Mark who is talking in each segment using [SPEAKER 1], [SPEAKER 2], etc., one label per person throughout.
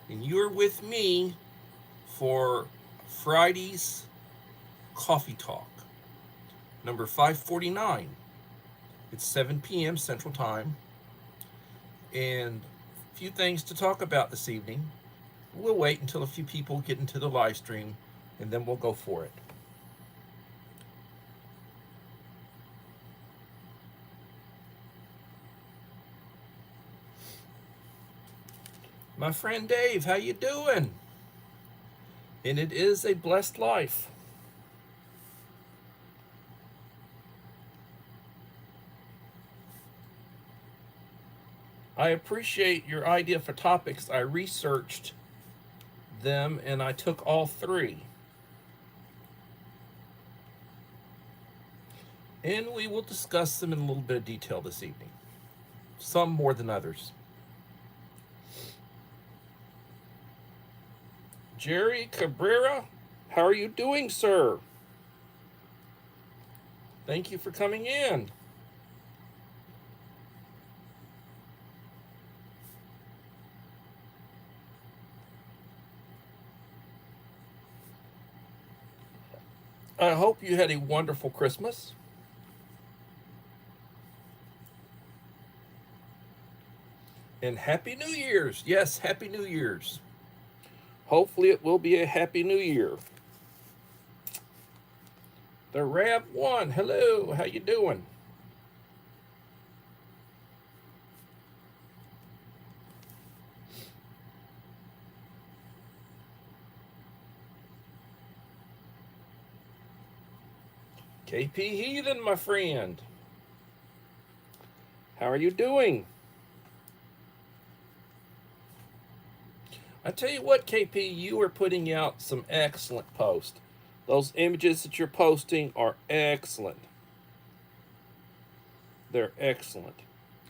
[SPEAKER 1] and you're with me for Friday's Coffee Talk, number 549. It's 7 p.m. Central Time, and a few things to talk about this evening. We'll wait until a few people get into the live stream, and then we'll go for it. My friend Dave, how you doing? And it is a blessed life. I appreciate your idea for topics. I researched them and I took all three. And we will discuss them in a little bit of detail this evening. Some more than others. Jerry Cabrera, how are you doing, sir? Thank you for coming in. I hope you had a wonderful Christmas. And Happy New Year's. Yes, Happy New Year's. Hopefully it will be a Happy New Year. The Rab One, hello, how you doing? KP Heathen, my friend. How are you doing? I tell you what, KP, you are putting out some excellent posts. Those images that you're posting are excellent. They're excellent.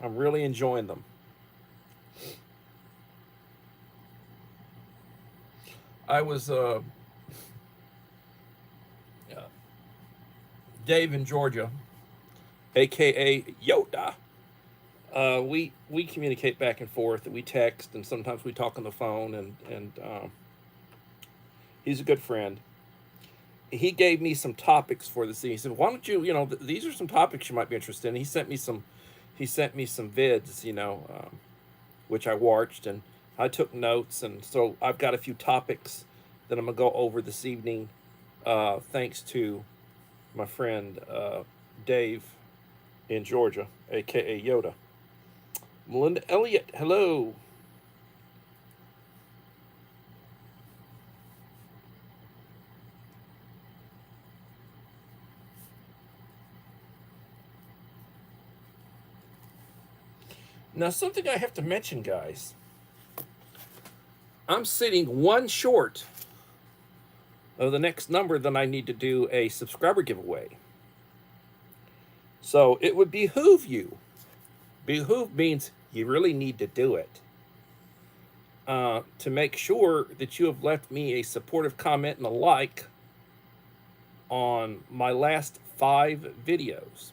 [SPEAKER 1] I'm really enjoying them. I was Dave in Georgia, aka Yoda. We communicate back and forth. We text, and sometimes we talk on the phone. And he's a good friend. He gave me some topics for this. He said, "Why don't you? These are some topics you might be interested in." He sent me some. He sent me some vids. Which I watched and I took notes, and so I've got a few topics that I'm gonna go over this evening. Thanks to my friend Dave in Georgia, aka Yoda. Melinda Elliott, hello. Now, something I have to mention, guys. I'm sitting one short of the next number that I need to do a subscriber giveaway. So it would behoove you. Behoove means you really need to do it. To make sure that you have left me a supportive comment and a like on my last 5 videos.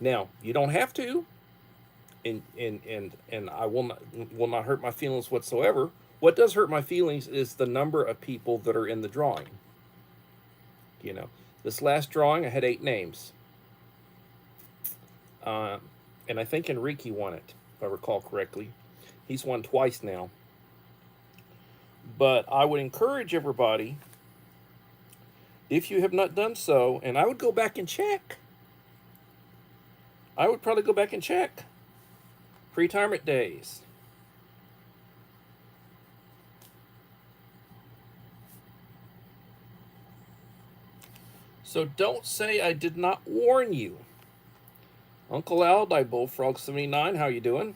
[SPEAKER 1] Now, you don't have to, and I will not hurt my feelings whatsoever. What does hurt my feelings is the number of people that are in the drawing. This last drawing I had 8 names, and I think Enrique won it, if I recall correctly. He's won twice now. But I would encourage everybody, if you have not done so, and I would go back and check. I would probably go back and check. Pre-retirement days. So don't say I did not warn you. Uncle Aldi Bullfrog 79, how you doing?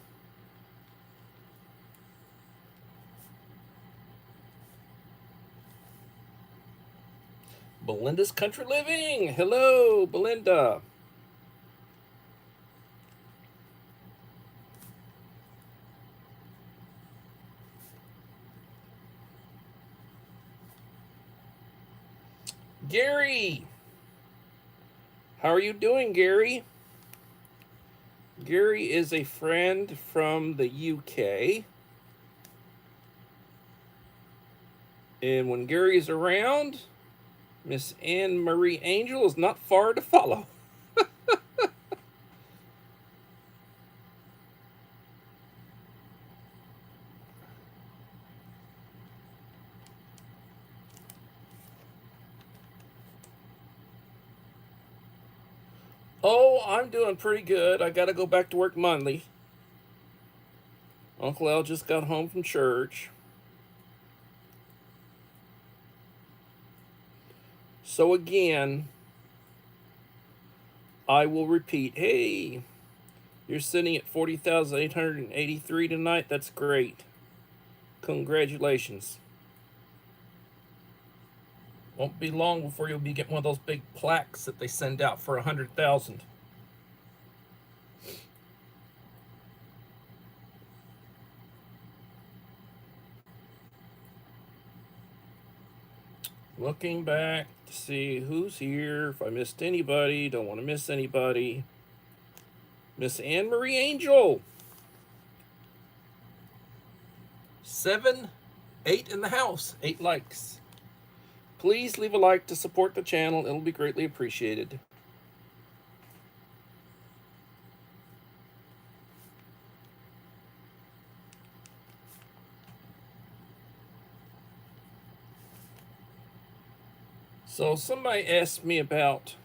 [SPEAKER 1] Belinda's Country Living. Hello, Belinda. Gary. How are you doing, Gary? Gary is a friend from the UK. And when Gary is around, Miss Anne Marie Angel is not far to follow. Oh, I'm doing pretty good. I got to go back to work Monday. Uncle Al just got home from church. So again, I will repeat. Hey, you're sitting at 40,883 tonight. That's great. Congratulations. Won't be long before you'll be getting one of those big plaques that they send out for 100,000. Looking back to see who's here. If I missed anybody, don't want to miss anybody. Miss Anne Marie Angel. 7, 8 in the house. 8 likes. Please leave a like to support the channel. It'll be greatly appreciated. So somebody asked me about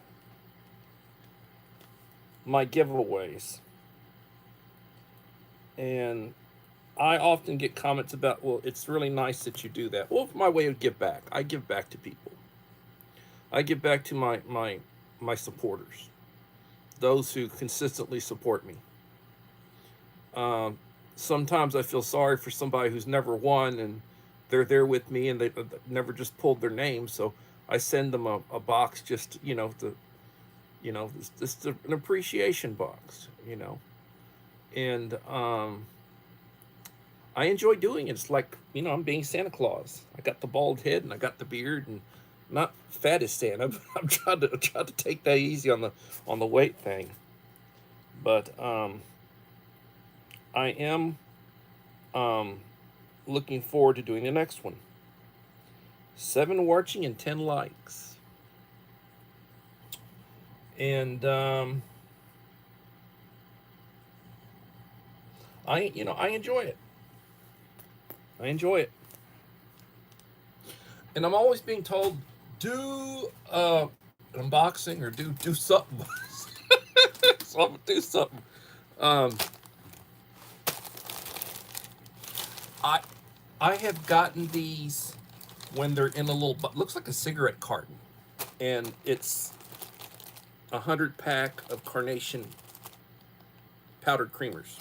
[SPEAKER 1] my giveaways. And I often get comments about, well, it's really nice that you do that. Well, it's my way of give back. I give back to people. I give back to my supporters, those who consistently support me. Sometimes I feel sorry for somebody who's never won and they're there with me and they never just pulled their name. So I send them a box just, just an appreciation box, And I enjoy doing it. It's like, I'm being Santa Claus. I got the bald head and I got the beard and not fat as Santa, but I'm trying to take that easy on the weight thing. But I am looking forward to doing the next one. 7 watching and 10 likes. And I enjoy it. I enjoy it. And I'm always being told, do an unboxing or do something. So I'm gonna do something. I have gotten these when they're in a little, looks like a cigarette carton, and it's 100-pack of Carnation powdered creamers.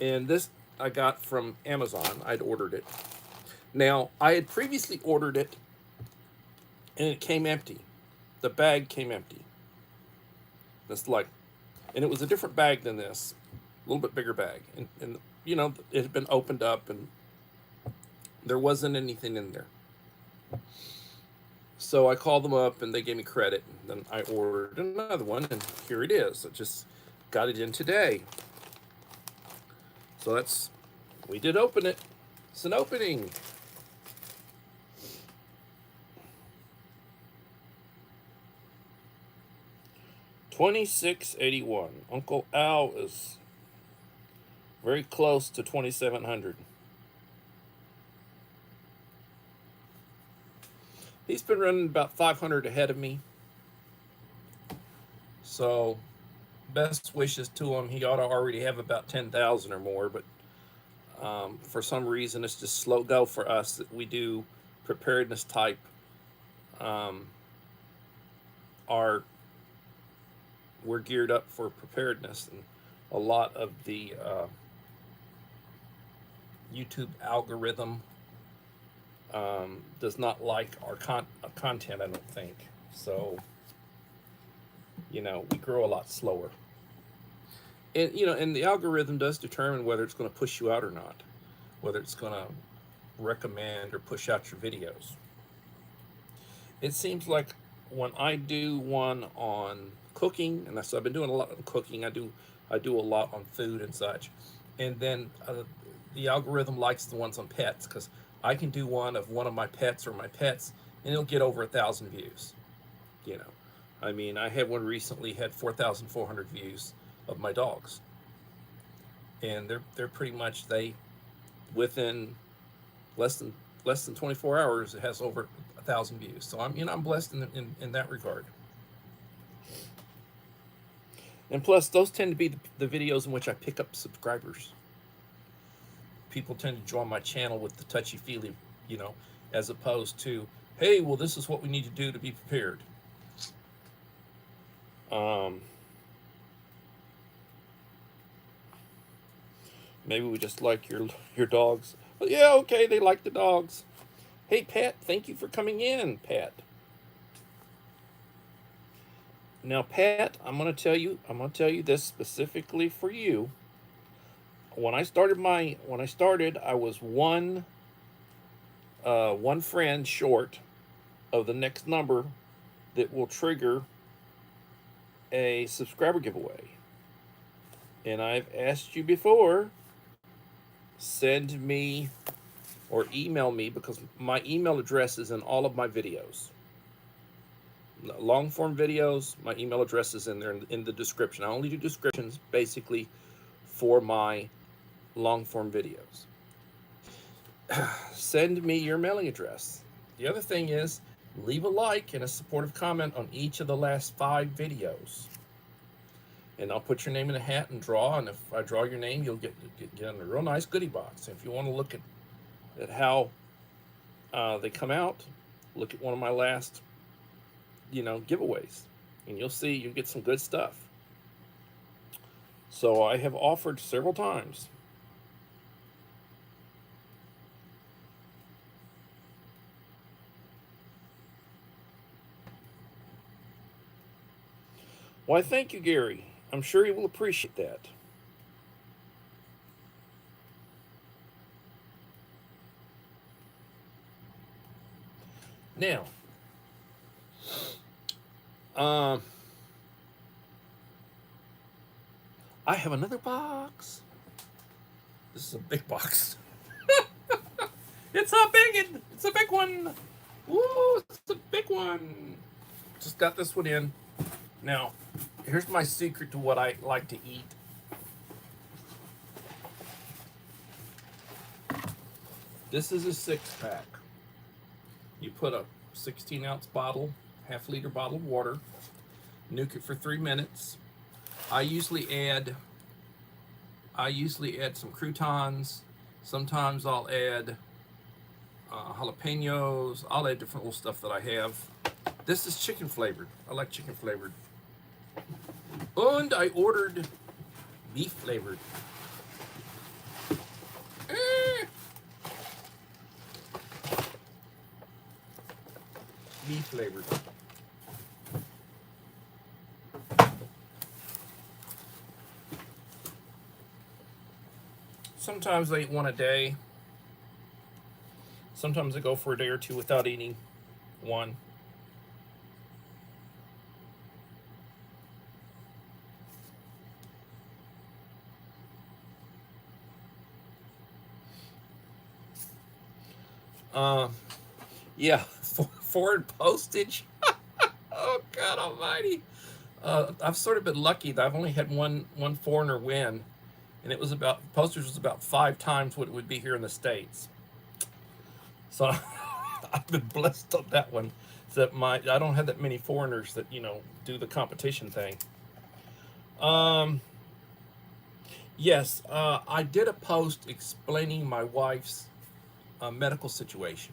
[SPEAKER 1] And this I got from Amazon. I'd ordered it. Now, I had previously ordered it, and it came empty. The bag came empty. And it was a different bag than this, a little bit bigger bag. And it had been opened up, and there wasn't anything in there. So I called them up, and they gave me credit. And then I ordered another one, and here it is. I just got it in today. So we did open it. It's an opening. $26.81. Uncle Al is very close to 2,700. He's been running about 500 ahead of me. So, best wishes to him. He ought to already have about 10,000 or more, but for some reason it's just slow go for us that we do preparedness type. We're geared up for preparedness, and a lot of the YouTube algorithm does not like our content, I don't think. So, we grow a lot slower. And, and the algorithm does determine whether it's going to push you out or not, whether it's going to recommend or push out your videos. It seems like when I do one on cooking, and so I've been doing a lot of cooking. I do a lot on food and such, and then the algorithm likes the ones on pets, because I can do one of my pets or my pets, and it'll get over 1,000 views. You know, I mean, I had one recently had 4,400 views of my dogs, and they're pretty much within less than 24 hours it has over 1,000 views. So I'm blessed in that regard. And plus, those tend to be the videos in which I pick up subscribers. People tend to join my channel with the touchy-feely, as opposed to, hey, well, this is what we need to do to be prepared. Maybe we just like your dogs. Well, yeah, okay, they like the dogs. Hey, Pat, thank you for coming in, Pat. Now, Pat, I'm going to tell you this specifically for you. When I started, I was one friend short of the next number that will trigger a subscriber giveaway. And I've asked you before, send me or email me, because my email address is in all of my videos. Long form videos, my email address is in there in the description. I only do descriptions basically for my long form videos. Send me your mailing address. The other thing is, leave a like and a supportive comment on each of the last 5 videos. And I'll put your name in a hat and draw, and if I draw your name, you'll get in a real nice goodie box. If you want to look at how they come out, look at one of my last giveaways, and you'll get some good stuff. So I have offered several times. Why, thank you, Gary. I'm sure he will appreciate that. Now, I have another box. This is a big box. It's a big one. Woo, it's a big one. Just got this one in. Now, here's my secret to what I like to eat. This is a 6-pack. You put a 16-ounce bottle, half-liter bottle of water, nuke it for 3 minutes. I usually add some croutons. Sometimes I'll add jalapenos. I'll add different little stuff that I have. This is chicken flavored. I like chicken flavored. And I ordered beef flavored. Beef flavored. Sometimes I eat one a day. Sometimes I go for a day or two without eating one. Yeah, foreign postage. Oh, God almighty. I've sort of been lucky that I've only had one foreigner win, and postage was about 5 times what it would be here in the States. So I've been blessed on that one. So that I don't have that many foreigners that do the competition thing. Yes, I did a post explaining my wife's medical situation.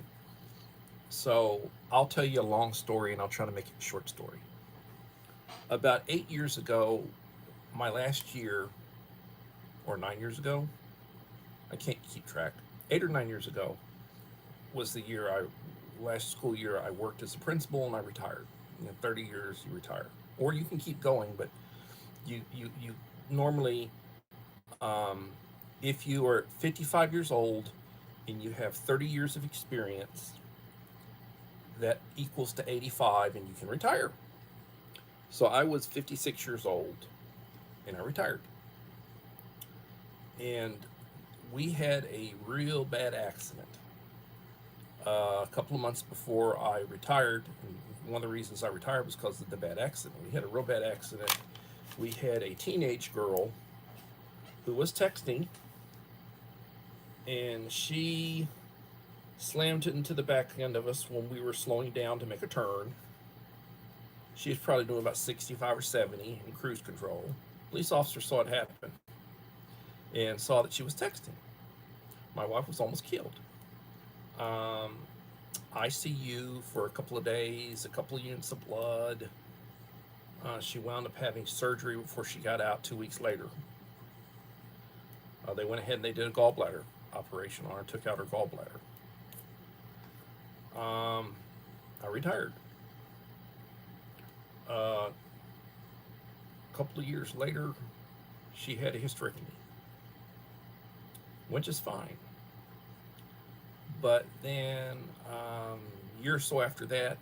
[SPEAKER 1] So I'll tell you a long story, and I'll try to make it a short story. About 8 years ago, my last year, or 9 years ago, I can't keep track. 8 or 9 years ago was the last school year I worked as a principal, and I retired. 30 years you retire, or you can keep going, but you normally, if you are 55 years old and you have 30 years of experience, that equals to 85, and you can retire. So I was 56 years old, and I retired. And we had a real bad accident a couple of months before I retired. And one of the reasons I retired was because of the bad accident. We had a real bad accident. We had a teenage girl who was texting, and she slammed into the back end of us when we were slowing down to make a turn. She was probably doing about 65 or 70 in cruise control. Police officer saw it happen and saw that she was texting. My wife was almost killed. Um, ICU for a couple of days, a couple of units of blood. She wound up having surgery before she got out 2 weeks later. They went ahead and they did a gallbladder operation on her, took out her gallbladder. I retired. A couple of years later, she had a hysterectomy, which is fine. But then a year or so after that,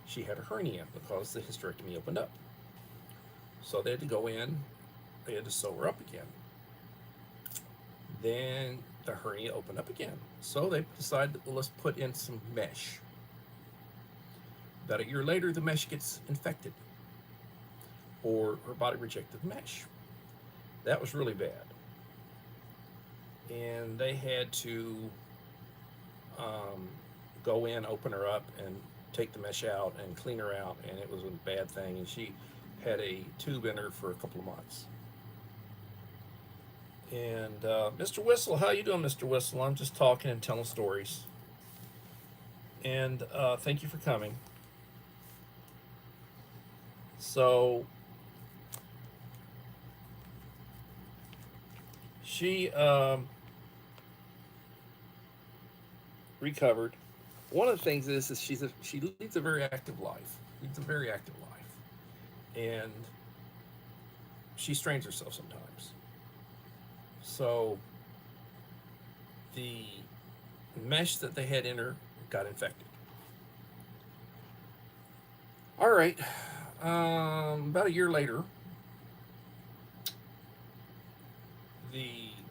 [SPEAKER 1] she had a hernia because the hysterectomy opened up. So they had to go in, they had to sew her up again. Then the hernia opened up again. So they decided, well, let's put in some mesh. About a year later, the mesh gets infected, or her body rejected the mesh. That was really bad. And they had to go in, open her up, and take the mesh out and clean her out, and it was a bad thing. And she had a tube in her for a couple of months. And Mr. Whistle, how you doing, Mr. Whistle? I'm just talking and telling stories. And thank you for coming. So she recovered. One of the things is she leads a very active life. And she strains herself sometimes. So the mesh that they had in her got infected. All right. About a year later,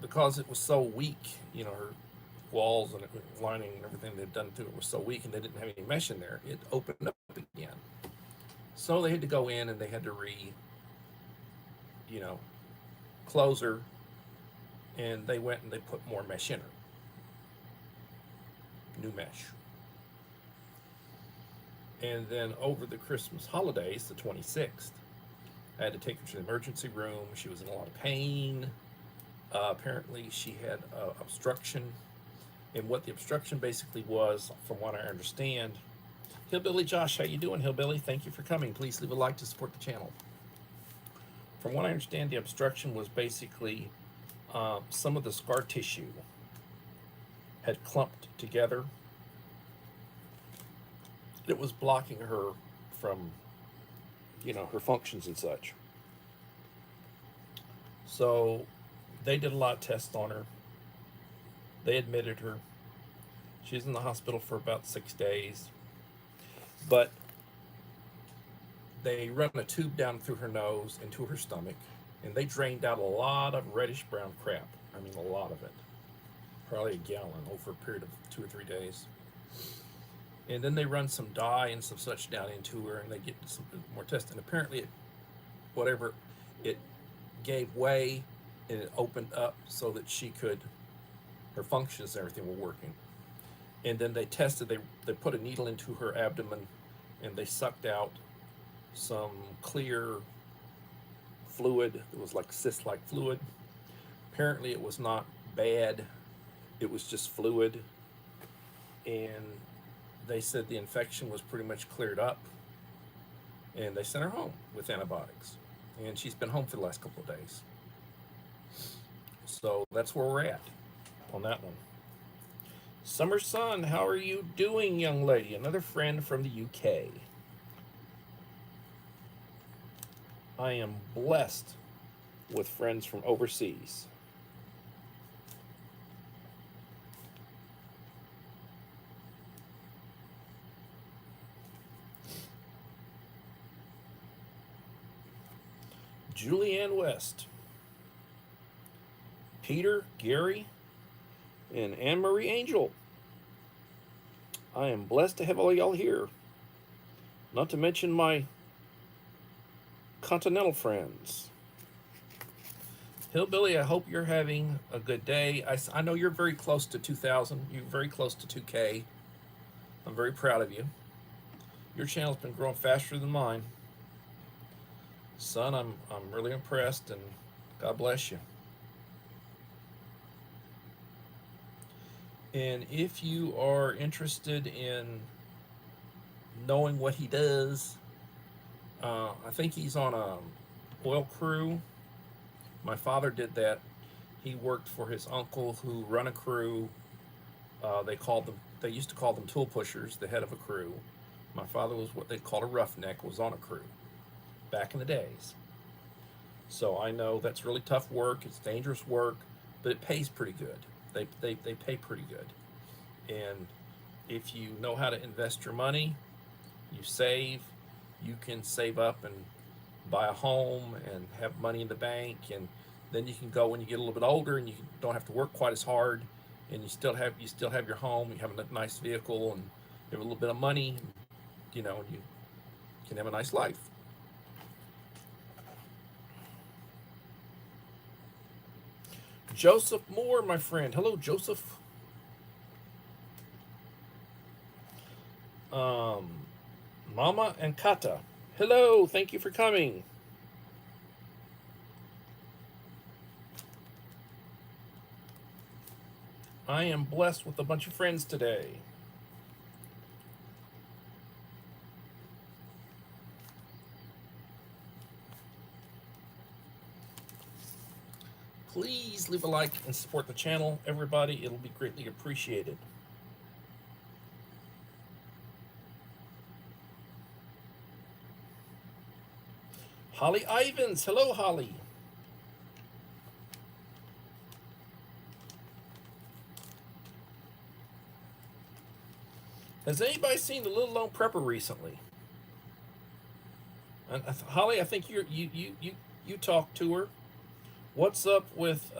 [SPEAKER 1] because it was so weak, her walls and lining and everything they'd done to it was so weak, and they didn't have any mesh in there, it opened up again. So they had to go in and they had to close her, and they went and they put more mesh in her. New mesh. And then over the Christmas holidays, the 26th, I had to take her to the emergency room. She was in a lot of pain. Apparently she had obstruction. And what the obstruction basically was, from what I understand, Hillbilly Josh, how you doing, Hillbilly? Thank you for coming. Please leave a like to support the channel. From what I understand, the obstruction was basically some of the scar tissue had clumped together. It was blocking her from, her functions and such. So they did a lot of tests on her. They admitted her. She was in the hospital for about 6 days. But they run a tube down through her nose into her stomach, and they drained out a lot of reddish brown crap. I mean, a lot of it. Probably a gallon over a period of 2 or 3 days. And then they run some dye and some such down into her, and they get some more tests. And apparently, it gave way, and it opened up so that her functions and everything were working. And then they tested, they put a needle into her abdomen, and they sucked out some clear fluid. It was like cyst-like fluid. Apparently it was not bad. It was just fluid. And they said the infection was pretty much cleared up. And they sent her home with antibiotics. And she's been home for the last couple of days. So that's where we're at on that one. Summer Sun, how are you doing, young lady? Another friend from the UK. I am blessed with friends from overseas. Julianne West. Peter, Gary, And Anne Marie Angel. I am blessed to have all y'all here. Not to mention my continental friends. Hillbilly, I hope you're having a good day. I know you're very close to 2,000. You're very close to 2K. I'm very proud of you. Your channel's been growing faster than mine. Son, I'm really impressed, and God bless you. And if you are interested in knowing what he does, I think he's on a oil crew. My father did that. He worked for his uncle who run a crew. They used to call them tool pushers, the head of a crew. My father was what they called a roughneck, was on a crew back in the days. So I know that's really tough work. It's dangerous work, but it pays pretty good. They pay pretty good. And if you know how to invest your money, you save, you can save up and buy a home and have money in the bank, and then you can go when you get a little bit older and you don't have to work quite as hard, and you still have your home, you have a nice vehicle, and you have a little bit of money, you know, and you can have a nice life. Joseph Moore, my friend. Hello, Joseph. Mama and Kata. Hello, thank you for coming. I am blessed with a bunch of friends today. Please leave a like and support the channel, everybody. It'll be greatly appreciated. Holly Ivins. Hello, Holly. Has anybody seen the Little Lone Prepper recently? And Holly, I think you talked to her. What's up with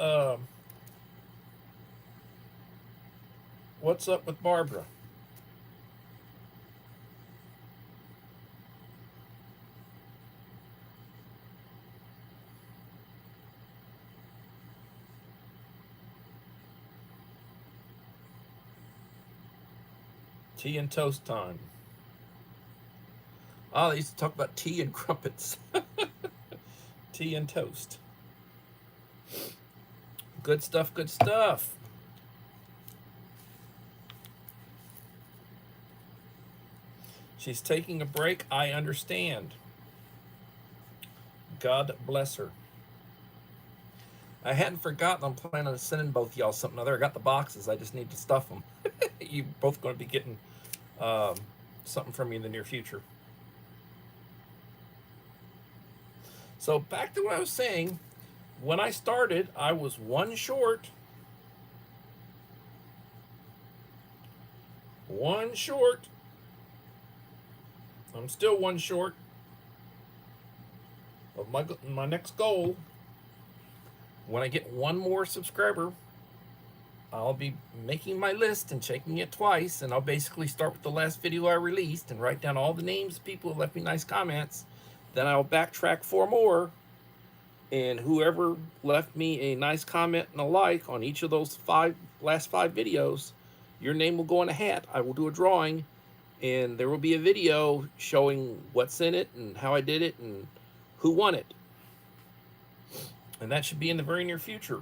[SPEAKER 1] Barbara? Tea and toast time. Oh, they used to talk about tea and crumpets. Tea and toast. Good stuff, good stuff. She's taking a break. I understand. God bless her. I hadn't forgotten. I'm planning on sending both y'all something other. I got the boxes. I just need to stuff them. You're both going to be getting something from me in the near future. So back to what I was saying. When I started, I was one short. One short. I'm still one short of my next goal. When I get one more subscriber, I'll be making my list and checking it twice, and I'll basically start with the last video I released and write down all the names of people who left me nice comments. Then I'll backtrack 4 more, and whoever left me a nice comment and a like on each of those last 5 videos, your name will go in a hat. I will do a drawing, and there will be a video showing what's in it and how I did it and who won it. And that should be in the very near future.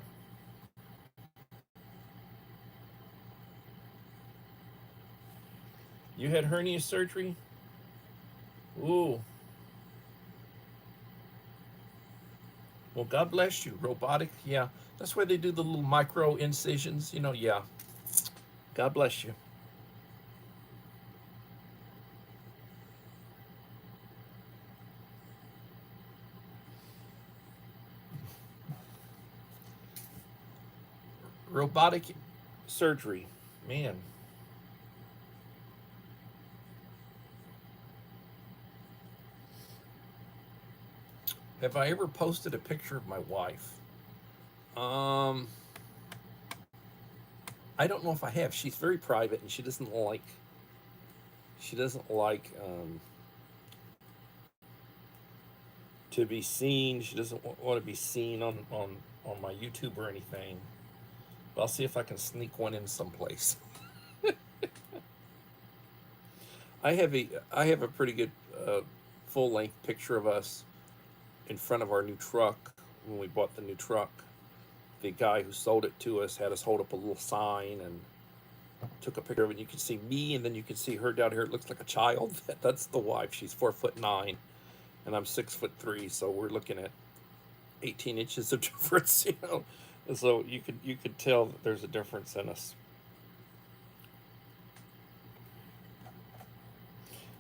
[SPEAKER 1] You had hernia surgery? Ooh. Well, God bless you. Robotic, yeah. That's where they do the little micro incisions, you know, yeah. God bless you. Robotic surgery, man. Have I ever posted a picture of my wife? I don't know if I have. She's very private, and she doesn't like. She doesn't like to be seen. She doesn't want to be seen on my YouTube or anything. But I'll see if I can sneak one in someplace. I have a pretty good full length picture of us in front of our new truck when we bought the new truck. The guy who sold it to us had us hold up a little sign and took a picture of it. You can see me, and then you can see her down here. It looks like a child. That's the wife. She's 4'9", and I'm 6'3", so we're looking at 18 inches of difference. And so you could tell that there's a difference in us.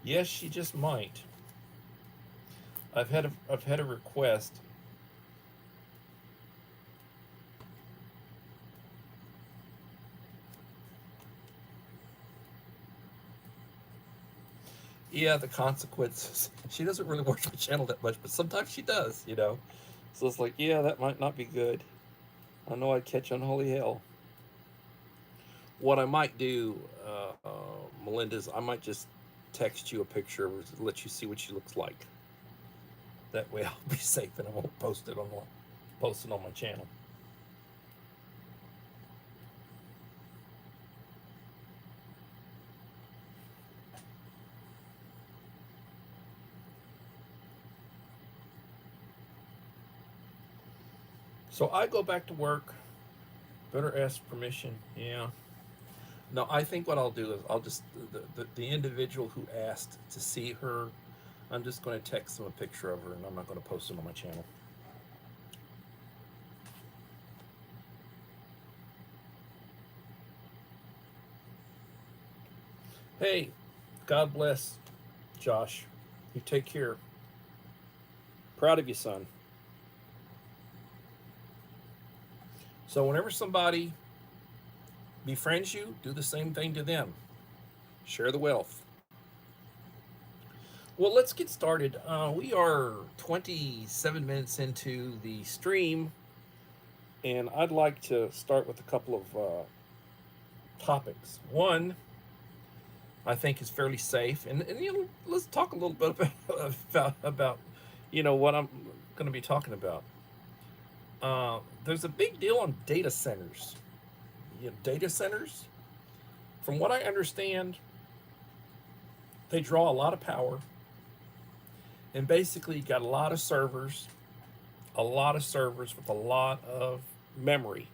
[SPEAKER 1] Yes, she just might. I've had a request. Yeah, the consequences. She doesn't really watch my channel that much, but sometimes she does, So it's like, yeah, that might not be good. I know I'd catch unholy hell. What I might do, Melinda, is I might just text you a picture of her to let you see what she looks like. That way I'll be safe and I won't post it on my channel. So I go back to work. Better ask permission. Yeah. No, I think what I'll do is I'll just the individual who asked to see her, I'm just going to text them a picture of her, and I'm not going to post it on my channel. Hey, God bless, Josh. You take care. Proud of you, son. So whenever somebody befriends you, do the same thing to them. Share the wealth. Well, let's get started. We are 27 minutes into the stream, and I'd like to start with a couple of topics. One, I think is fairly safe, and let's talk a little bit about what I'm going to be talking about. There's a big deal on data centers. Data centers, from what I understand, they draw a lot of power, and basically you got a lot of servers with a lot of memory.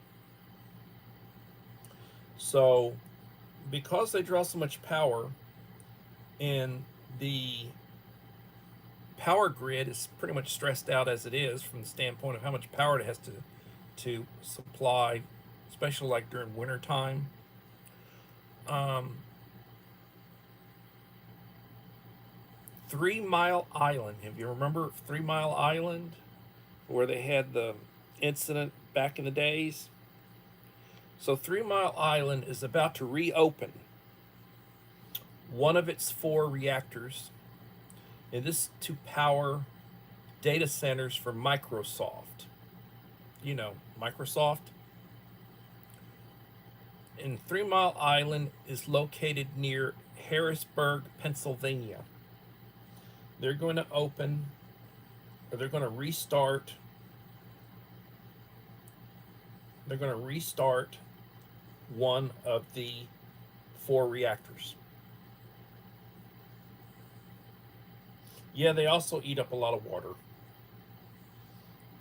[SPEAKER 1] So because they draw so much power, and the power grid is pretty much stressed out as it is from the standpoint of how much power it has to supply, especially like during winter time. 3 Mile Island. If you remember 3 Mile Island, where they had the incident back in the days? So 3 Mile Island is about to reopen one of its 4 reactors, and this to power data centers for Microsoft. Microsoft. And 3 Mile Island is located near Harrisburg, Pennsylvania. They're going to open, or they're going to restart. They're going to restart one of the 4 reactors. Yeah, they also eat up a lot of water.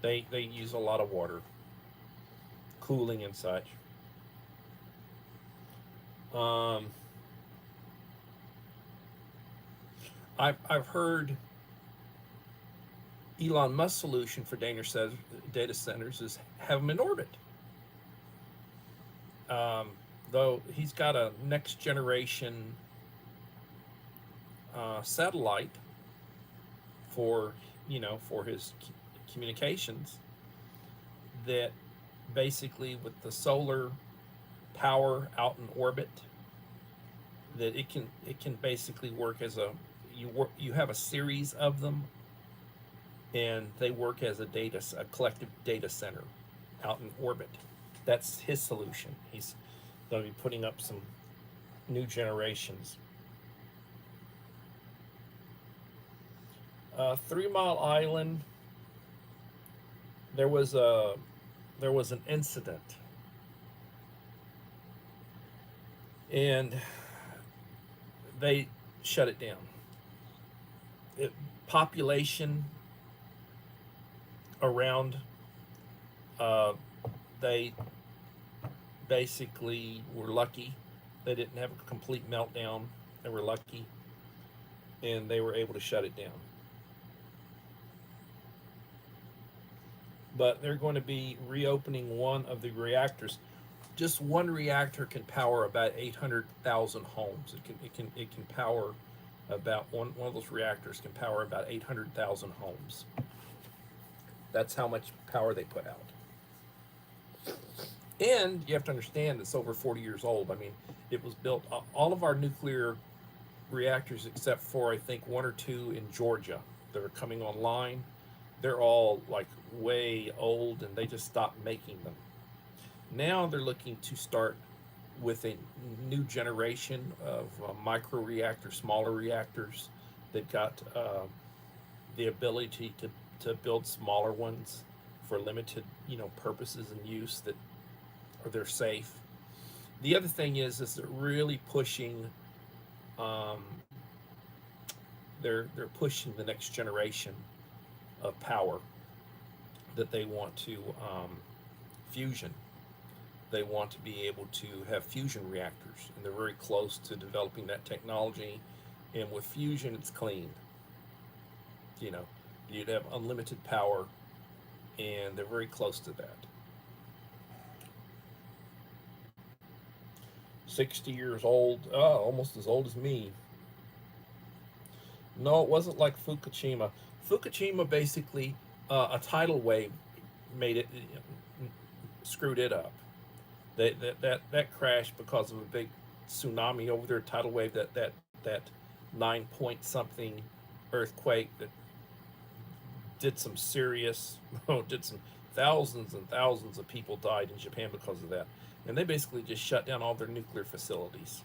[SPEAKER 1] They use a lot of water, cooling and such. I've heard Elon Musk's solution for data centers is have them in orbit. Though he's got a next generation satellite for his communications, that basically with the solar power out in orbit, that it can basically work as you have a series of them, and they work as a collective data center out in orbit. That's his solution. going to be putting up some new generations. 3 Mile Island, there was an incident, and they shut it down. Population around, they basically were lucky. They didn't have a complete meltdown. They were lucky, and they were able to shut it down. But they're going to be reopening one of the reactors. Just one reactor can power about 800,000 homes. It can power about one of those reactors can power about 800,000 homes. That's how much power they put out. And you have to understand it's over 40 years old. I mean, it was built, all of our nuclear reactors except for I think 1 or 2 in Georgia that are coming online, they're all like way old and they just stopped making them. Now they're looking to start with a new generation of micro reactors, smaller reactors. They've got the ability to build smaller ones for limited, purposes and use that they're safe. The other thing is they're really pushing. They're pushing the next generation of power that they want to fusion. They want to be able to have fusion reactors, and they're very close to developing that technology. And with fusion, it's clean. You'd have unlimited power, and they're very close to that. 60 years old, almost as old as me. No, it wasn't like Fukushima. Fukushima basically, a tidal wave made it, screwed it up. That crashed because of a big tsunami over there, tidal wave, that 9 point something earthquake that did some serious, thousands and thousands of people died in Japan because of that. And they basically just shut down all their nuclear facilities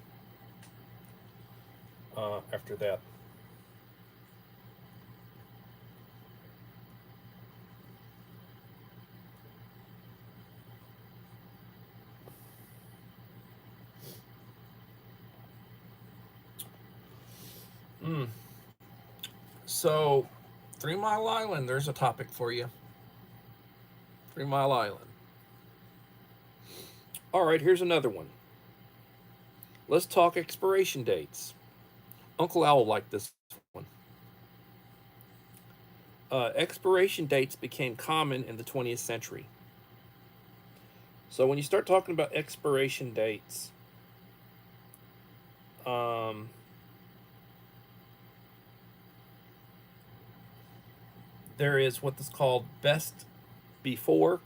[SPEAKER 1] after that. So, 3 Mile Island, there's a topic for you. 3 Mile Island. All right, here's another one. Let's talk expiration dates. Uncle Al liked this one. Expiration dates became common in the 20th century. So when you start talking about expiration dates, there is what is called best before,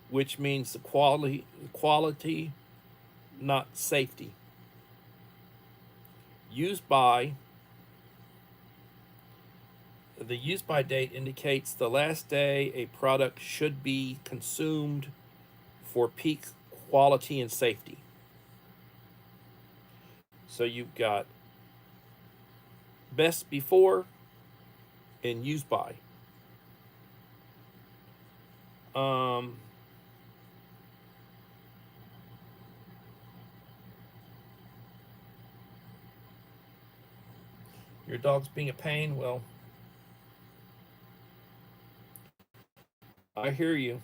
[SPEAKER 1] which means the quality, not safety. Used by, the use by date indicates the last day a product should be consumed for peak quality and safety. So you've got best before and used by. Your dog's being a pain. Well, I hear you.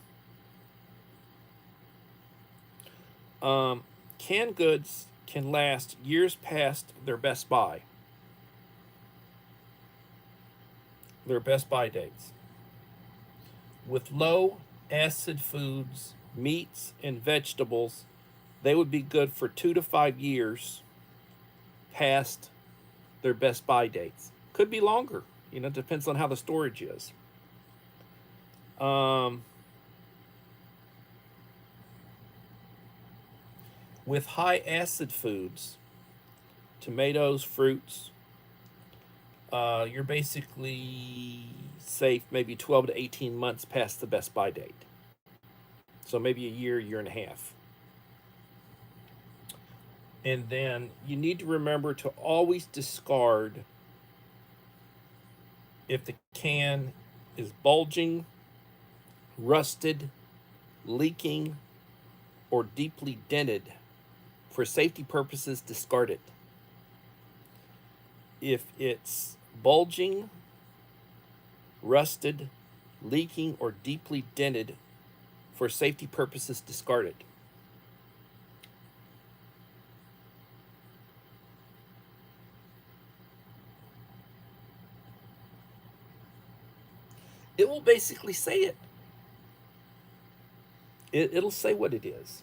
[SPEAKER 1] Canned goods can last years past their best buy. Their best buy dates. With low acid foods, meats, and vegetables, they would be good for 2 to 5 years past their best buy dates. Could be longer, depends on how the storage is. With high acid foods, tomatoes, fruits, you're basically safe maybe 12 to 18 months past the best buy date. So maybe a year and a half. And then you need to remember to always discard if the can is bulging, rusted, leaking, or deeply dented. For safety purposes, discard it. If it's bulging, rusted, leaking, or deeply dented, for safety purposes, discard it. It will basically say it. It'll say what it is.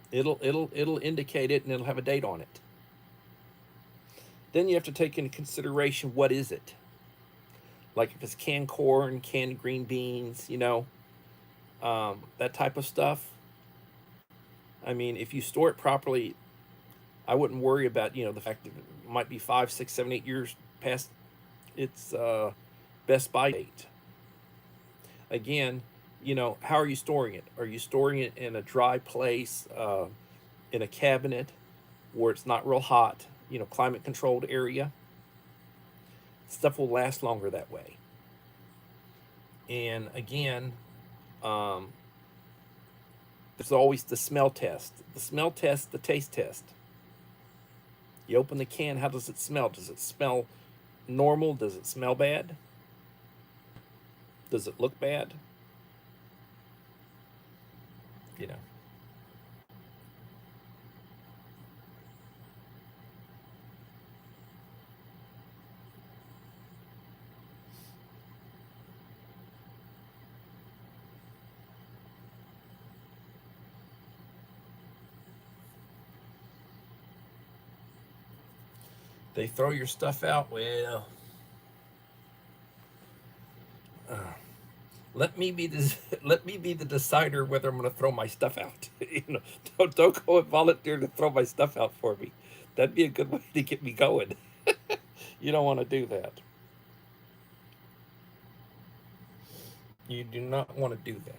[SPEAKER 1] It'll indicate it, and it'll have a date on it. Then you have to take into consideration, what is it? Like if it's canned corn, canned green beans, that type of stuff. I mean, if you store it properly, I wouldn't worry about, the fact that it might be 5, 6, 7, 8 years past its best by date. Again, how are you storing it? Are you storing it in a dry place, in a cabinet where it's not real hot, climate controlled area? Stuff will last longer that way. And again, there's always the smell test. The smell test, the taste test. You open the can, how does it smell? Does it smell normal? Does it smell bad? Does it look bad? They throw your stuff out. Well, let me be the decider whether I'm going to throw my stuff out. Don't go and volunteer to throw my stuff out for me. That'd be a good way to get me going. You don't want to do that. You do not want to do that.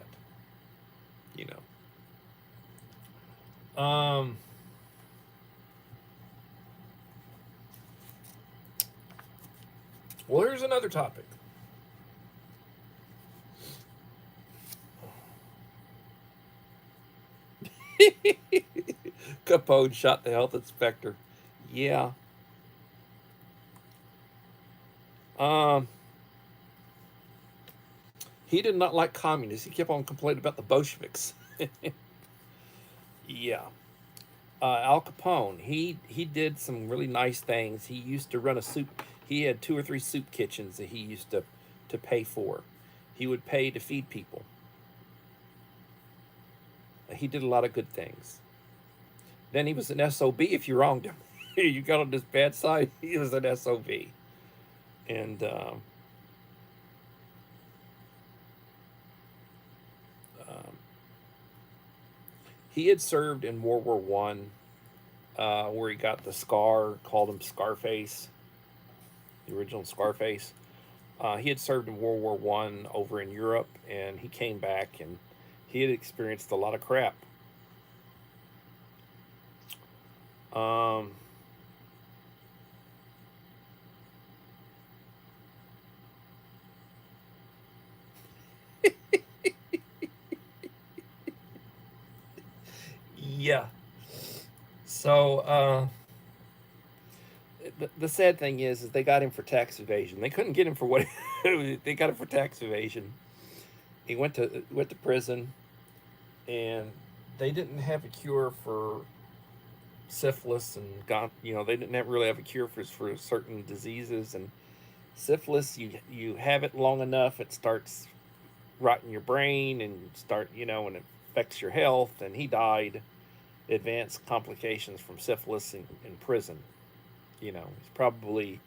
[SPEAKER 1] Well, here's another topic. Capone shot the health inspector. Yeah. He did not like communists. He kept on complaining about the Bolsheviks. Yeah. Al Capone, he did some really nice things. He used to run a soup. He had 2 or 3 soup kitchens that he used to pay for. He would pay to feed people. He did a lot of good things. Then he was an SOB if you wronged him. You got on his bad side, he was an SOB. And he had served in World War One, where he got the scar, called him Scarface, the original Scarface. He had served in World War One over in Europe, and he came back, and he had experienced a lot of crap. Yeah. So the sad thing is they got him for tax evasion. They couldn't get him for what they got him for tax evasion. He went to prison, and they didn't have a cure for syphilis, and they didn't really have a cure for certain diseases. And syphilis, you have it long enough, it starts rotting your brain, and and it affects your health. And he died, advanced complications from syphilis in prison. He's probably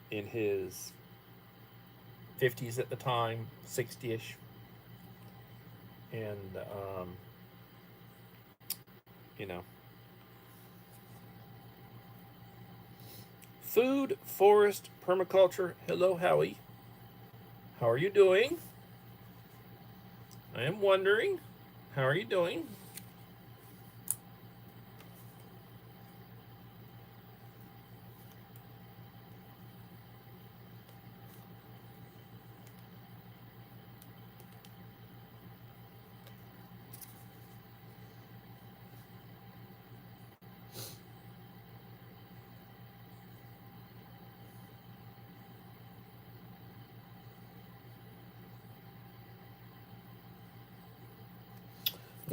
[SPEAKER 1] in his 50s at the time, 60ish. And food, forest, permaculture. Hello, Howie. How are you doing? I am wondering, how are you doing?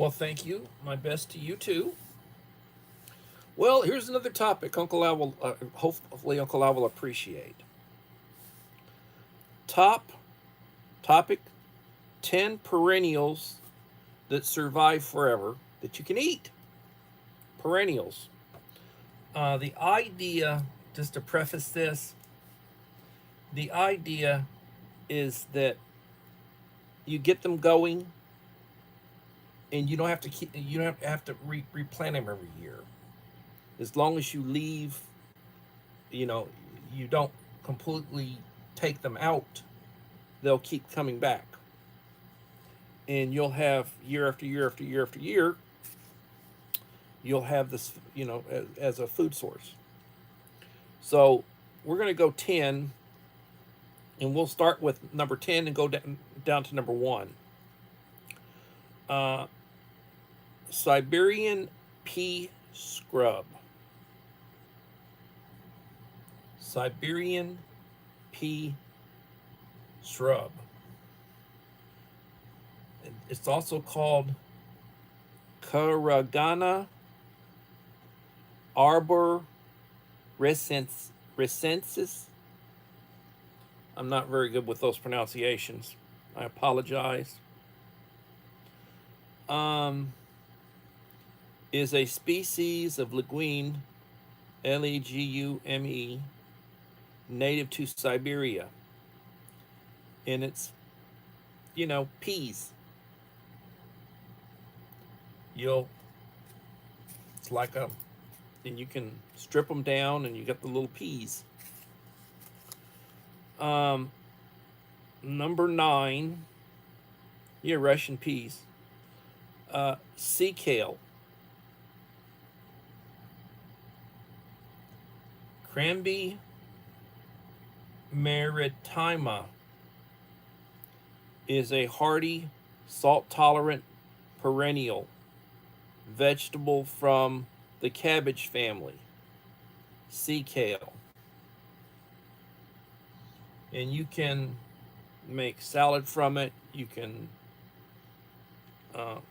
[SPEAKER 1] Well, thank you. My best to you too. Well, here's another topic Uncle Al will, hopefully Uncle Al will appreciate. Topic 10 perennials that survive forever that you can eat. Perennials. The idea, just to preface this, the idea is that you get them going and you don't have to replant them every year. As long as you leave, you don't completely take them out, they'll keep coming back. And you'll have year after year after year after year, you'll have this, as a food source. So we're going to go 10, and we'll start with number 10 and go down to number 1. Siberian pea scrub. Siberian pea shrub. It's also called Caragana arborescensis. I'm not very good with those pronunciations. I apologize. Is a species of legume, legume, native to Siberia. And it's, peas. It's like and you can strip them down and you get the little peas. Number 9, Russian peas. Sea kale. Crambi maritima is a hardy, salt-tolerant perennial vegetable from the cabbage family. Sea kale. And you can make salad from it. You can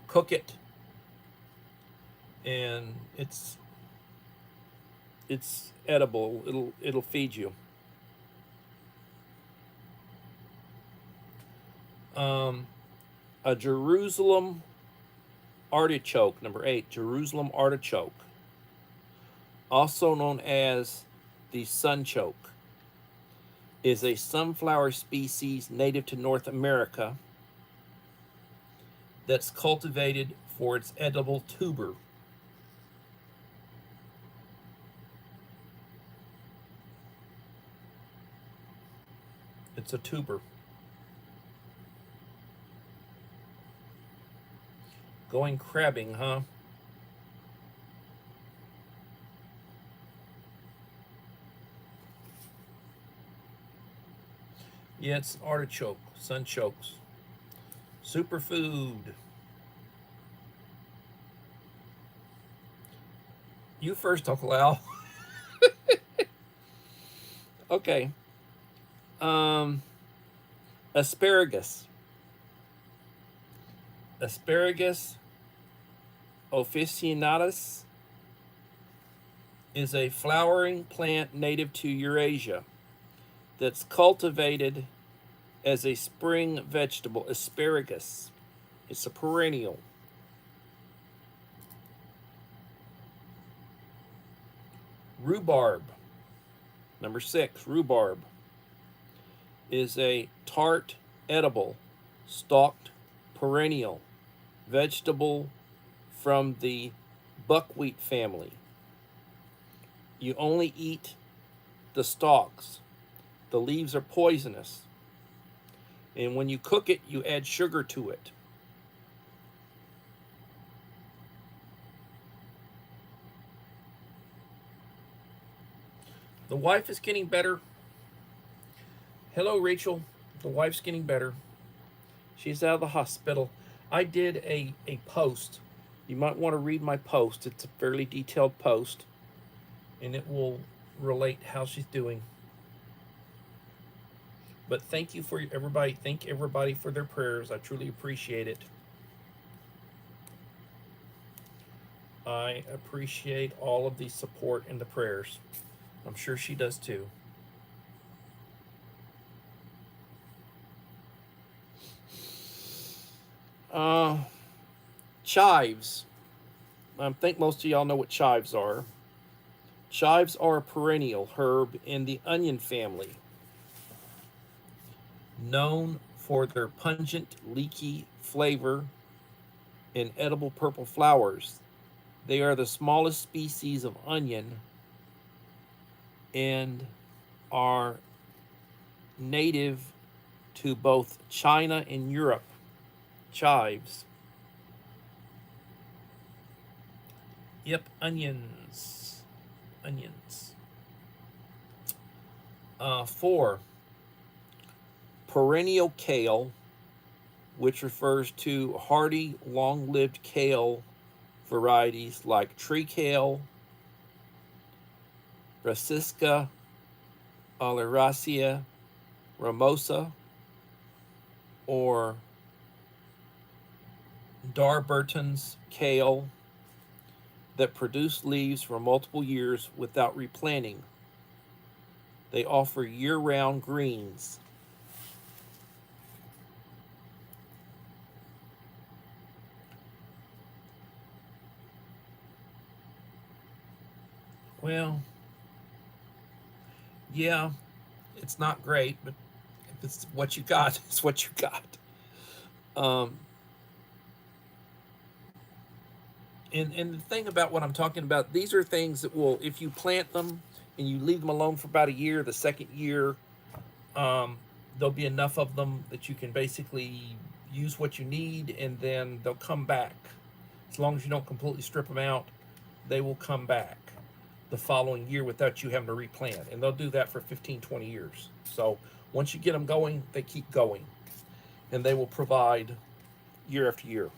[SPEAKER 1] cook it, and it's edible. It'll feed you. A Jerusalem artichoke, number 8, Jerusalem artichoke, also known as the sunchoke, is a sunflower species native to North America that's cultivated for its edible tuber. It's a tuber. Going crabbing, huh? Yeah, it's artichoke, sunchokes. Superfood. You first, Uncle Al. Okay. Asparagus. Asparagus officinatus is a flowering plant native to Eurasia that's cultivated as a spring vegetable. Asparagus. It's a perennial. Rhubarb. Number 6, rhubarb is a tart, edible, stalked perennial vegetable from the buckwheat family. You only eat the stalks. The leaves are poisonous. And when you cook it, you add sugar to it. The wife is getting better. Hello, Rachel. The wife's getting better. She's out of the hospital. I did a post. You might want to read my post. It's a fairly detailed post, and it will relate how she's doing. But thank you for everybody. Thank everybody for their prayers. I truly appreciate it. I appreciate all of the support and the prayers. I'm sure she does too. Uh, chives. I think most of y'all know what chives are. Chives are a perennial herb in the onion family, known for their pungent, leaky flavor and edible purple flowers. They are the smallest species of onion and are native to both China and Europe. Chives. Yep, onions. Onions. 4. Perennial kale, which refers to hardy, long lived kale varieties like tree kale, Brassica oleracea ramosa, or Darburton's kale, that produce leaves for multiple years without replanting. They offer year-round greens. Well, yeah, it's not great, but if it's what you got, it's what you got. Um, and the thing about what I'm talking about, these are things that will, if you plant them and you leave them alone for about a year, the second year, um, there'll be enough of them that you can basically use what you need, and then they'll come back. As long as you don't completely strip them out, they will come back the following year without you having to replant. And they'll do that for 15, 20 years. So once you get them going, they keep going. And they will provide year after year.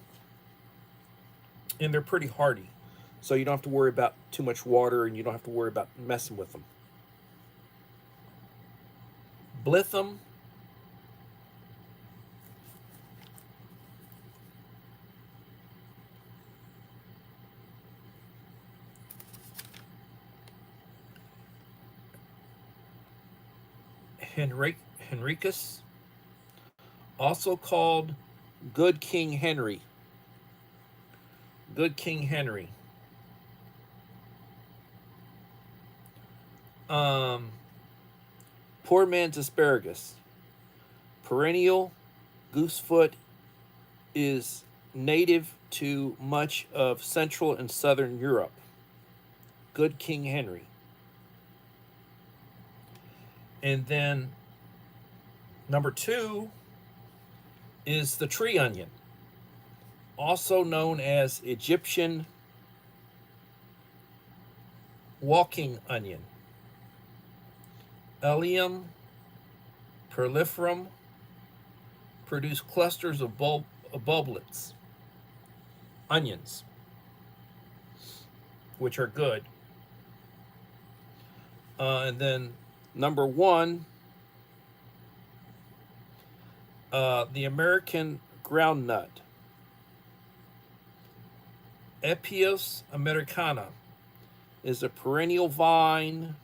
[SPEAKER 1] And they're pretty hardy. So you don't have to worry about too much water, and you don't have to worry about messing with them. Blitham, Henricus, also called Good King Henry. Good King Henry. Um, Poor man's asparagus. Perennial goosefoot, is native to much of Central and Southern Europe. Good King Henry. And then number 2 is the tree onion, also known as Egyptian walking onion. Allium proliferum, produce clusters of bulblets, onions, which are good. And then number 1, the American groundnut, Epios americana, is a perennial vine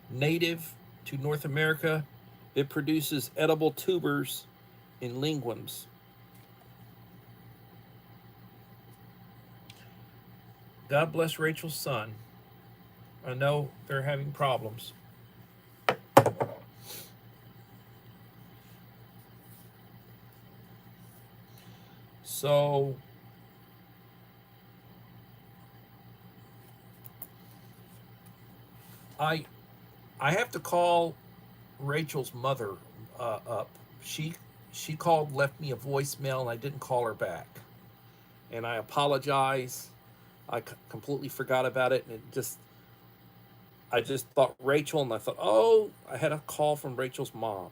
[SPEAKER 1] native to North America. It produces edible tubers in legumes. God bless Rachel's son. I know they're having problems. So I have to call Rachel's mother up. She called, left me a voicemail, and I didn't call her back. And I apologize. I completely forgot about it, and I just thought Rachel, and I thought, oh, I had a call from Rachel's mom,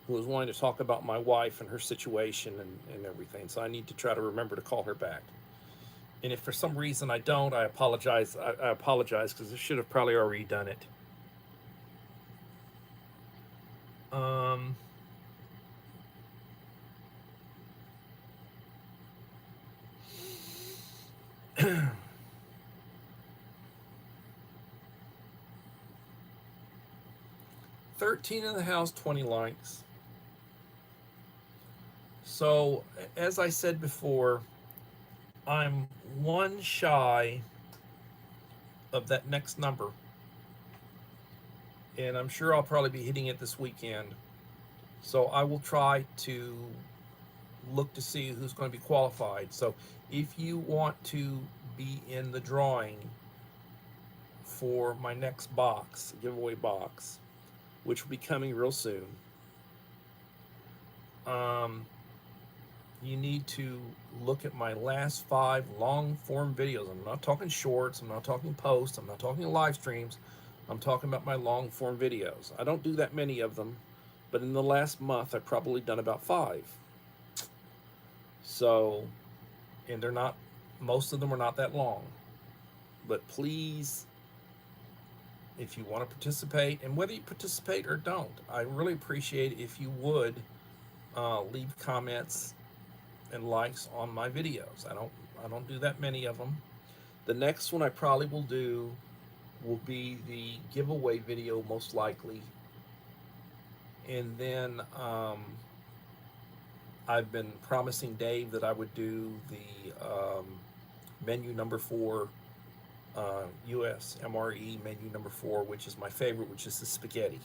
[SPEAKER 1] who was wanting to talk about my wife and her situation and everything. So I need to try to remember to call her back. And if for some reason I don't, I apologize. I apologize, because I should have probably already done it. Um, 13 in the house, 20 likes. So, as I said before, I'm one shy of that next number. And I'm sure I'll probably be hitting it this weekend. So I will try to look to see who's going to be qualified. So if you want to be in the drawing for my next box, giveaway box, which will be coming real soon, you need to look at my last 5 long form videos. I'm not talking shorts, I'm not talking posts, I'm not talking live streams, I'm talking about my long form videos. I don't do that many of them, but in the last month I've probably done about 5. So, and they're not, most of them are not that long. But please, if you want to participate, and whether you participate or don't, I really appreciate it if you would leave comments and likes on my videos. I don't do that many of them. The next one I probably will do will be the giveaway video, most likely. And then I've been promising Dave that I would do the menu number 4, US MRE menu number 4, which is my favorite, which is the spaghetti.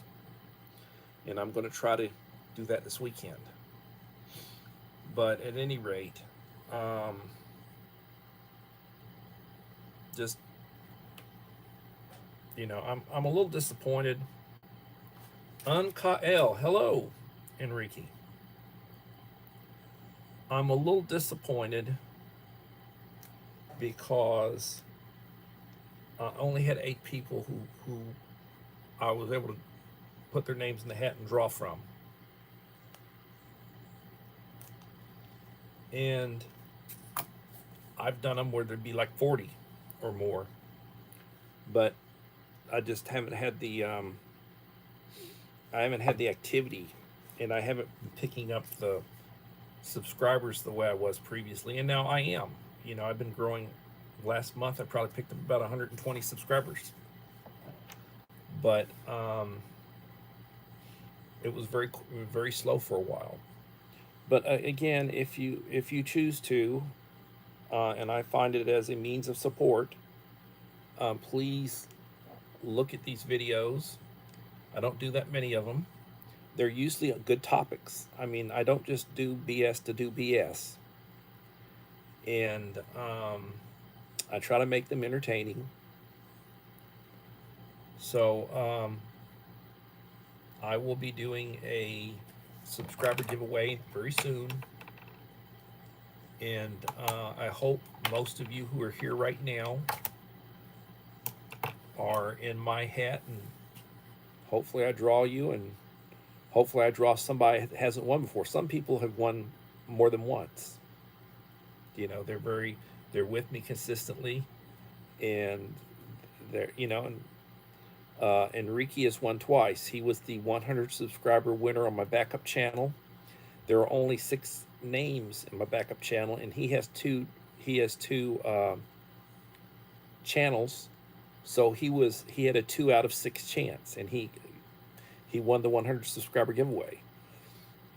[SPEAKER 1] And I'm going to try to do that this weekend. But at any rate, just, you know, I'm a little disappointed. Unkael, hello, Enrique. I'm a little disappointed because I only had 8 people who I was able to put their names in the hat and draw from. And I've done them where there'd be like 40 or more, but I just haven't had the activity, and I haven't been picking up the subscribers the way I was previously, and now I am. You know, I've been growing. Last month I probably picked up about 120 subscribers, but it was very slow for a while. But again, if you choose to, and I find it as a means of support, please look at these videos. I don't do that many of them. They're usually good topics. I mean, I don't just do BS to do BS. And I try to make them entertaining. So I will be doing a subscriber giveaway very soon. And I hope most of you who are here right now are in my hat, and hopefully I draw you, and hopefully I draw somebody that hasn't won before. Some people have won more than once. You know, they're with me consistently, and they're, you know, and Enrique has won twice. He was the 100 subscriber winner on my backup channel. There are only 6 names in my backup channel, and he has two channels, so he had a 2 out of 6 chance, and he won the 100 subscriber giveaway.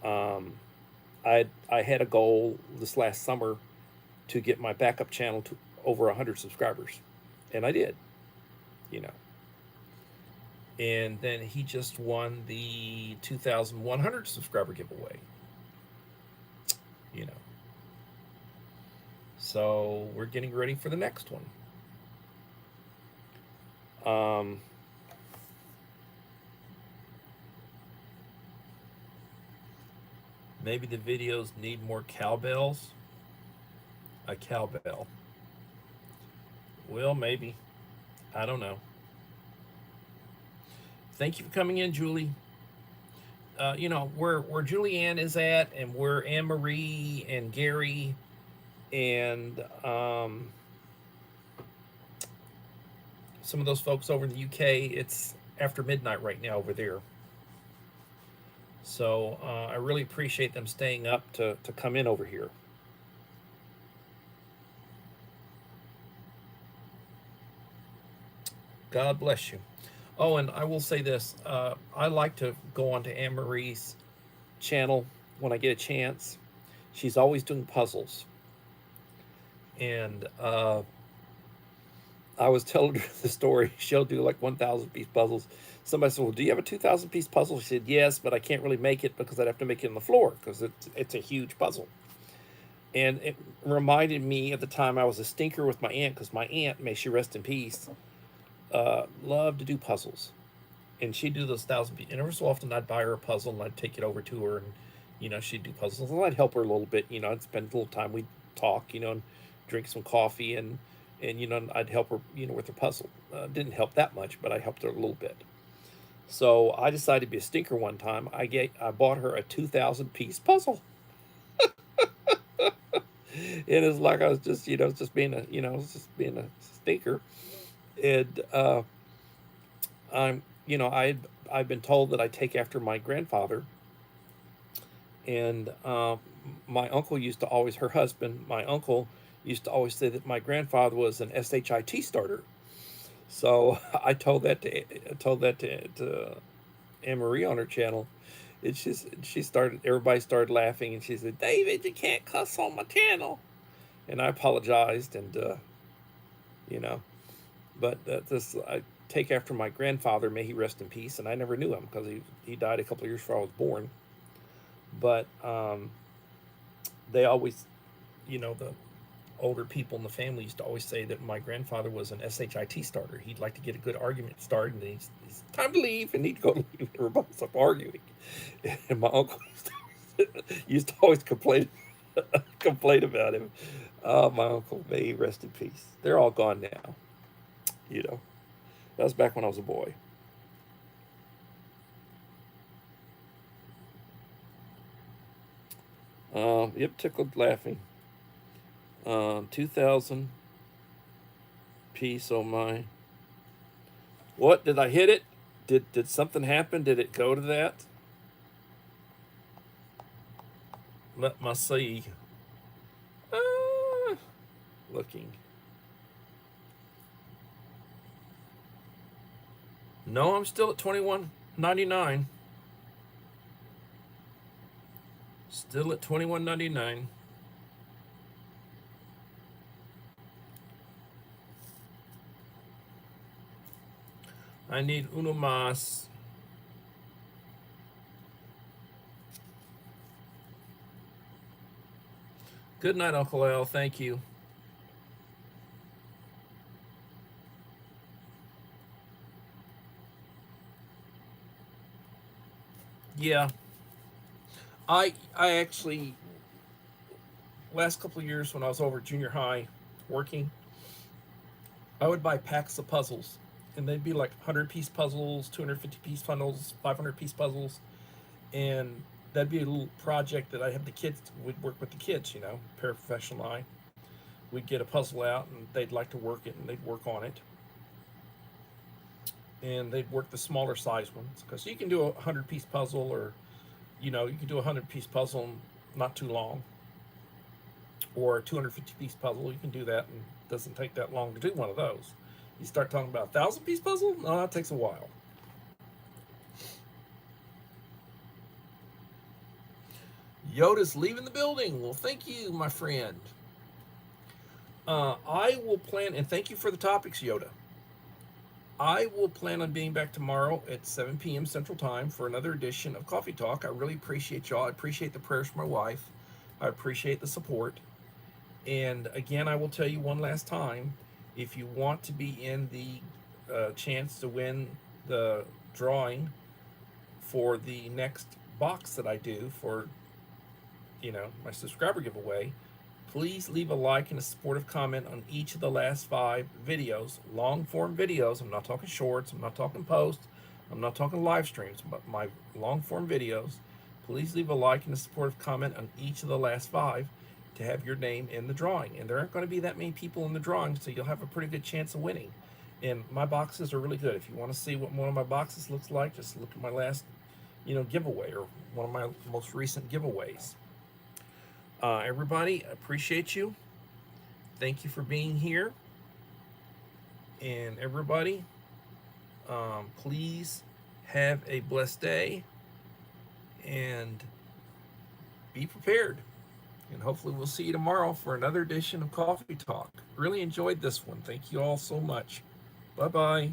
[SPEAKER 1] I had a goal this last summer to get my backup channel to over 100 subscribers, and I did, you know. And then he just won the 2,100 subscriber giveaway, you know. So we're getting ready for the next one. Maybe the videos need more cowbells. A cowbell. Well, maybe. I don't know. Thank you for coming in, Julie. You know, where Julianne is at, and where Anne Marie and Gary and some of those folks over in the UK, it's after midnight right now over there. So I really appreciate them staying up to come in over here. God bless you. Oh, and I will say this. I like to go onto Anne Marie's channel when I get a chance. She's always doing puzzles. And I was telling her the story. She'll do like 1,000 piece puzzles. Somebody said, "Well, do you have a 2,000 piece puzzle?" She said, "Yes, but I can't really make it because I'd have to make it on the floor because it's a huge puzzle." And it reminded me of the time I was a stinker with my aunt because my aunt, may she rest in peace, loved to do puzzles. And she'd do those 1,000 pieces. And every so often I'd buy her a puzzle and I'd take it over to her and, she'd do puzzles. And I'd help her a little bit. I'd spend a little time. We'd talk, and drink some coffee and I'd help her, with her puzzle. Didn't help that much, but I helped her a little bit. So I decided to be a stinker one time. I bought her a 2,000 piece puzzle. And it's like I was just, just being a stinker. And I've been told that I take after my grandfather, and my uncle used to always, her husband, my uncle used to always say that my grandfather was an SHIT starter. So I told that to Anne Marie on her channel. Everybody started laughing, and she said, "David, you can't cuss on my channel." And I apologized, and you know, but I take after my grandfather, may he rest in peace. And I never knew him because he died a couple of years before I was born. But they always, the older people in the family used to always say that my grandfather was an SHIT starter. He'd like to get a good argument started, and he's time to leave, and he'd go leave. Everybody stopped arguing. And my uncle used to always complain about him. My uncle, may he rest in peace. They're all gone now. That was back when I was a boy. Yep, tickled laughing. 2,000 piece on my. What, did I hit it? Did something happen? Did it go to that? Let me see. Looking. No, I'm still at 21.99. Still at 21.99. I need uno más. Good night, Uncle Al. Thank you. Yeah. I actually, last couple of years when I was over at junior high working, I would buy packs of puzzles, and they'd be like 100-piece puzzles, 250-piece puzzles, 500-piece puzzles, and that'd be a little project that I have the kids, would work with the kids, paraprofessional eye. We'd get a puzzle out, and they'd like to work it, and they'd work on it. And they'd work the smaller size ones, because you can do a 100-piece puzzle, or you can do a 100-piece puzzle not too long, or a 250-piece puzzle. You can do that, and it doesn't take that long to do one of those. You start talking about a 1,000-piece puzzle, no, that takes a while. Yoda's leaving the building. Well, thank you, my friend. I will plan, and thank you for the topics, Yoda. I will plan on being back tomorrow at 7 p.m. Central Time for another edition of Coffee Talk. I really appreciate y'all. I appreciate the prayers for my wife. I appreciate the support. And again, I will tell you one last time, if you want to be in the chance to win the drawing for the next box that I do for, my subscriber giveaway, please leave a like and a supportive comment on each of the last 5 videos, long form videos. I'm not talking shorts, I'm not talking posts, I'm not talking live streams, but my long form videos. Please leave a like and a supportive comment on each of the last 5 to have your name in the drawing. And there aren't going to be that many people in the drawing, so you'll have a pretty good chance of winning. And my boxes are really good. If you want to see what one of my boxes looks like, just look at my last, giveaway, or one of my most recent giveaways. Everybody, appreciate you. Thank you for being here. And everybody, Please have a blessed day and be prepared. And hopefully we'll see you tomorrow for another edition of Coffee Talk. Really enjoyed this one. Thank you all so much. Bye-bye.